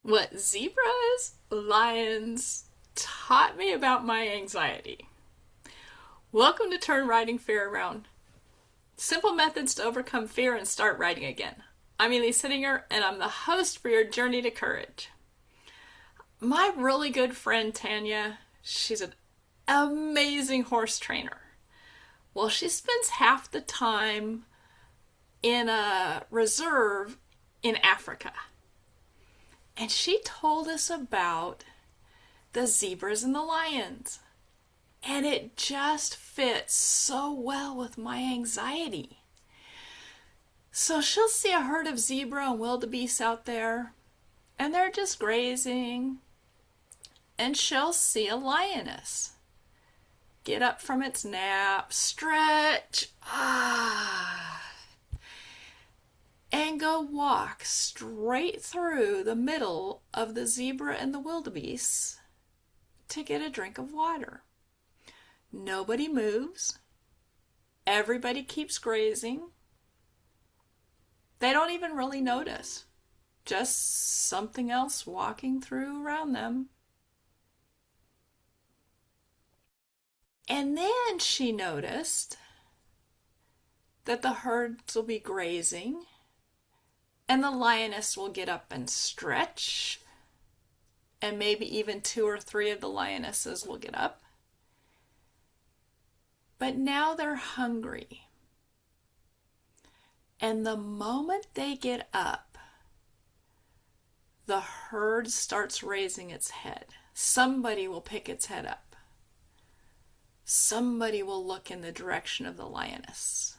What zebras, lions taught me about my anxiety. Welcome to Turn Writing Fear Around. Simple methods to overcome fear and start writing again. I'm Elise Hittinger, and I'm the host for your journey to courage. My really good friend Tanya, she's an amazing horse trainer. Well, she spends half the time in a reserve in Africa. And she told us about the zebras and the lions. And it just fits so well with my anxiety. So she'll see a herd of zebra and wildebeest out there, and they're just grazing. And she'll see a lioness get up from its nap, stretch, and go walk straight through the middle of the zebra and the wildebeest to get a drink of water. Nobody moves. Everybody keeps grazing. They don't even really notice. Just something else walking through around them. And then she noticed that the herds will be grazing, and the lioness will get up and stretch, and maybe even 2 or 3 of the lionesses will get up. But now they're hungry. And the moment they get up, the herd starts raising its head. Somebody will pick its head up. Somebody will look in the direction of the lioness.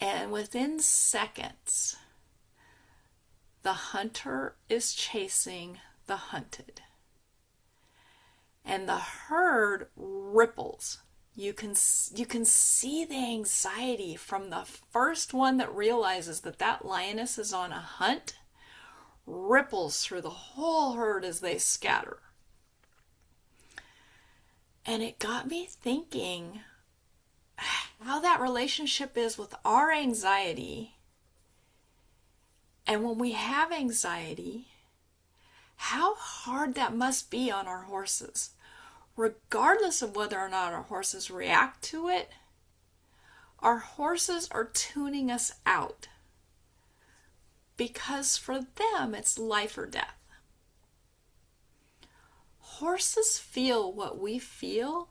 And within seconds, the hunter is chasing the hunted. And the herd ripples. You can see the anxiety from the first one that realizes that lioness is on a hunt, ripples through the whole herd as they scatter. And it got me thinking how that relationship is with our anxiety. And when we have anxiety, how hard that must be on our horses. Regardless of whether or not our horses react to it, our horses are tuning us out. Because for them, it's life or death. Horses feel what we feel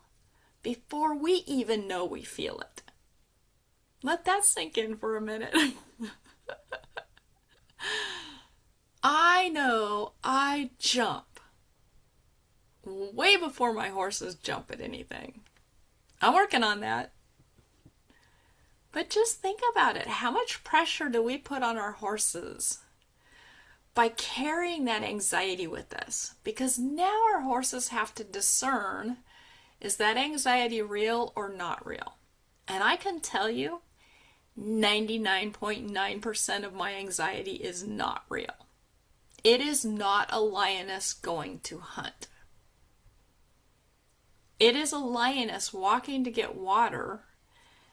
before we even know we feel it. Let that sink in for a minute. I know I jump way before my horses jump at anything. I'm working on that. But just think about it. How much pressure do we put on our horses by carrying that anxiety with us? Because now our horses have to discern, is that anxiety real or not real? And I can tell you, 99.9% of my anxiety is not real. It is not a lioness going to hunt. It is a lioness walking to get water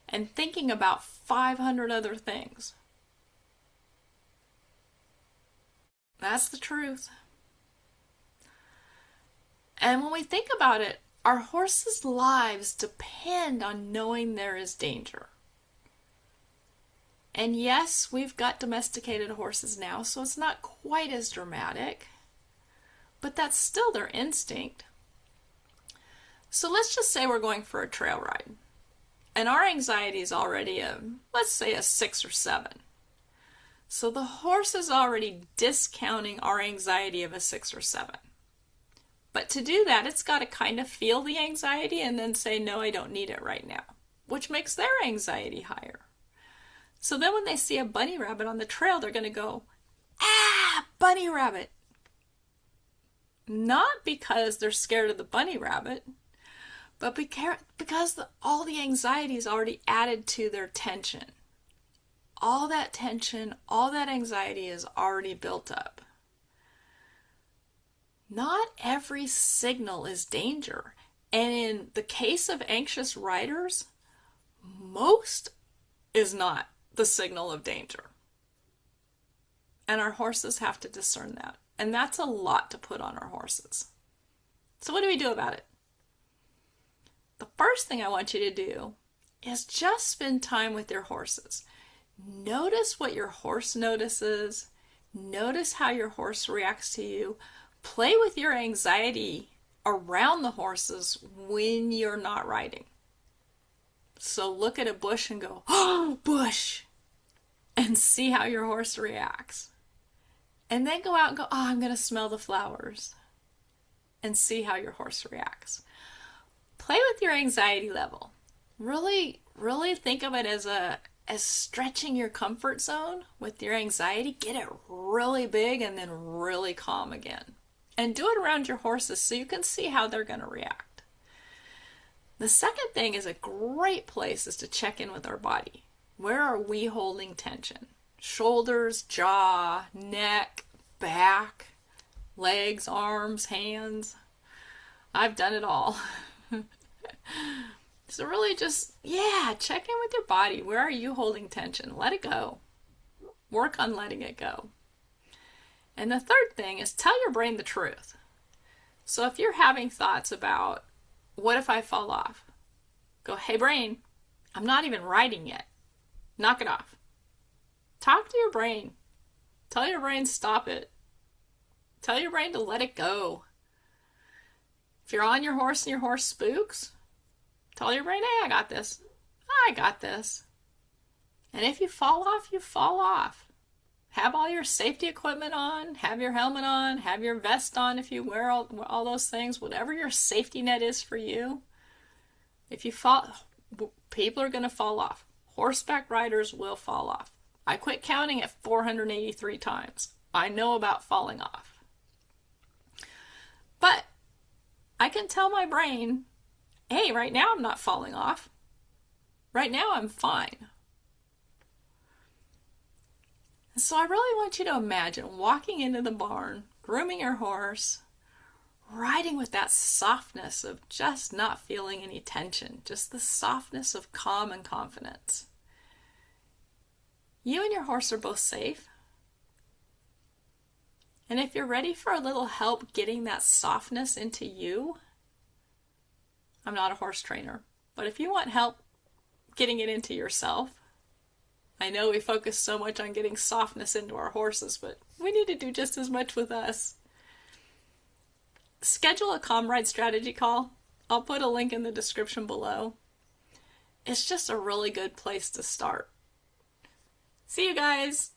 and thinking about 500 other things. That's the truth. And when we think about it, our horses' lives depend on knowing there is danger. And yes, we've got domesticated horses now, so it's not quite as dramatic, but that's still their instinct. So let's just say we're going for a trail ride, and our anxiety is already let's say a 6 or 7. So the horse is already discounting our anxiety of a 6 or 7. But to do that, it's got to kind of feel the anxiety and then say, no, I don't need it right now, which makes their anxiety higher. So then when they see a bunny rabbit on the trail, they're going to go, bunny rabbit. Not because they're scared of the bunny rabbit, but because all the anxiety is already added to their tension. All that tension, all that anxiety is already built up. Not every signal is danger. And in the case of anxious riders, most is not the signal of danger. And our horses have to discern that. And that's a lot to put on our horses. So what do we do about it? The first thing I want you to do is just spend time with your horses. Notice what your horse notices. Notice how your horse reacts to you. Play with your anxiety around the horses when you're not riding. So look at a bush and go, oh, bush, and see how your horse reacts. And then go out and go, oh, I'm going to smell the flowers, and see how your horse reacts. Play with your anxiety level. Really, really think of it as stretching your comfort zone with your anxiety. Get it really big and then really calm again. And do it around your horses so you can see how they're going to react. The second thing is a great place is to check in with our body. Where are we holding tension? Shoulders, jaw, neck, back, legs, arms, hands. I've done it all. So really just, check in with your body. Where are you holding tension? Let it go. Work on letting it go. And the third thing is tell your brain the truth. So if you're having thoughts about, what if I fall off? Go, hey brain, I'm not even riding yet. Knock it off. Talk to your brain. Tell your brain stop it. Tell your brain to let it go. If you're on your horse and your horse spooks, tell your brain, hey, I got this. I got this. And if you fall off, you fall off. Have all your safety equipment on, have your helmet on, have your vest on if you wear all those things, whatever your safety net is for you. If you fall, people are going to fall off. Horseback riders will fall off. I quit counting at 483 times. I know about falling off. But I can tell my brain, hey, right now I'm not falling off. Right now I'm fine. So I really want you to imagine walking into the barn, grooming your horse, riding with that softness of just not feeling any tension, just the softness of calm and confidence. You and your horse are both safe. And if you're ready for a little help getting that softness into you, I'm not a horse trainer, but if you want help getting it into yourself, I know we focus so much on getting softness into our horses, but we need to do just as much with us. Schedule a Calm Ride strategy call. I'll put a link in the description below. It's just a really good place to start. See you guys!